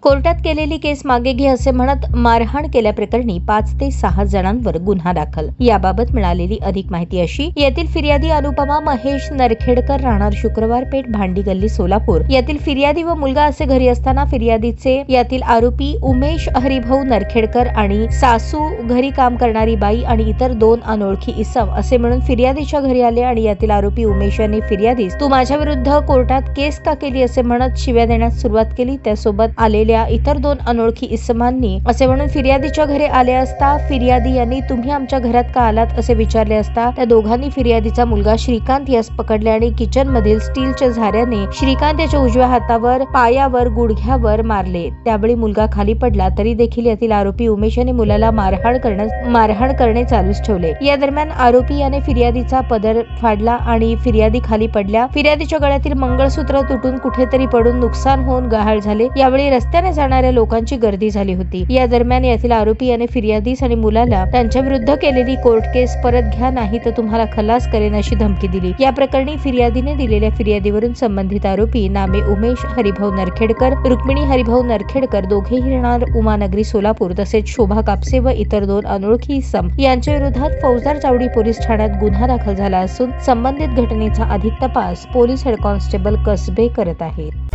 कोर्टात केलेली केस मागे घे असे म्हणत मारहाण केल्याप्रकरणी 5 ते 6 जणांवर गुन्हा दाखल। याबाबत मिळालेली अधिक माहिती अशी, यातील फिर्यादी अनुपमा महेश नरखेडकर, राहणार शुक्रवार पेठ, भांडी गल्ली, सोलापूर यातील फिर्यादी व मुलगा असे घरी असताना फिर्यादीचे यातील आरोपी उमेश हरिभाऊ नरखेडकर आणि सासू, घरी काम करणारी बाई आणि इतर 2 अनोळखी इसम असे मिळून फिर्यादीच्या घरी आले आणि यातील आरोपी उमेश यांनी फिर्यादीस तू माझ्या विरुद्ध कोर्टात केस का केली असे म्हणत शिव्या देण्यास सुरुवात केली। त्यासोबत आलेल्या इतर 2 अनोळखी इसमांनी असे म्हणून फिर्यादीच्या घरी आले असता फिर्यादी यांनी तुम्ही आमच्या घरात का आलात असे विचारले असता त्या दोघांनी फिर्यादीचा मुलगा श्रीकांत यास पकडले आणि किचन मधील स्टीलच्या झाऱ्याने श्रीकांत याच्या उजव्या हातावर, पायावर, गुडघ्यावर मारले। त्यावेळी मुलगा खाली पडला तरी देखील यातील आरोपी उमेश यांनी मुलाला मारहाण करणे चालूच ठेवले। या दरम्यान आरोपी याने फिर्यादीचा पदर फाडला आणि फिर्यादी खाली पडल्या। फिर्यादीच्या गळ्यातील मंगळसूत्र तुटून कुठेतरी पडून नुकसान होऊन गहाळ झाले। यावेळी रस्त्याने जाणाऱ्या लोकांची गर्दी झाली होती। या दरम्यान यातील आरोपी याने फिर्यादीस आणि मुलाला त्यांच्या विरुद्ध केलेली कोर्ट केस परत घ्या, नाही तर तुम्हाला खलास करेन अशी धमकी दिली। या प्रकरणी फिर्यादीने दिलेल्या फिर्यादीवरून संबंधित आरोपी नामे उमेश हरिभाऊ नरखेडकर, रुक्मिणी हरिभाऊ नरखेडकर दोघेही राहणार उमानगरी, सोलापूर तसेच शोभा कापसे व इतर 2 अनोळखी इसम यांच्या विरोधात फौजदार चावडी पोलीस ठाण्यात गुन्हा दाखल झाला असून संबंधित घटनेचा अधिक तपास पोलीस हेड कॉन्स्टेबल कसबे करत आहेत।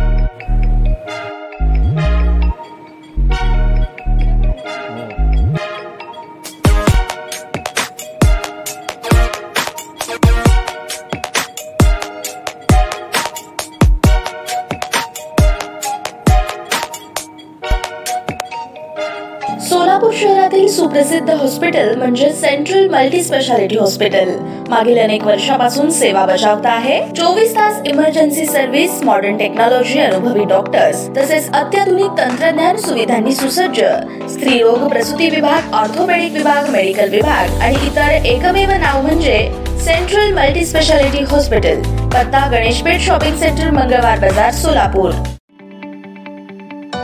सोलापूर शहरातील सुप्रसिद्ध हॉस्पिटल म्हणजे सेंट्रल मल्टी स्पेशालिटी हॉस्पिटल मागील अनेक वर्षापासून सेवा बजावत आहे। 24 तास इमर्जन्सी सर्व्हिस, मॉडर्न टेक्नॉलॉजी, अनुभवी डॉक्टर्स तसेच अत्याधुनिक तंत्रज्ञान सुविधांनी सुसज्ज स्त्रीरोग प्रसूती विभाग, ऑर्थोपेडिक विभाग, मेडिकल विभाग आणि इतर एकमेव नाव म्हणजे सेंट्रल मल्टी स्पेशालिटी हॉस्पिटल। पत्ता गणेशपेठ शॉपिंग सेंटर, मंगळवार बाजार, सोलापूर।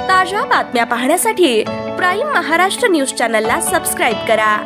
ताज्या बातम्या पाहण्यासाठी प्राईम महाराष्ट्र न्यूज चॅनलला सबस्क्राइब करा।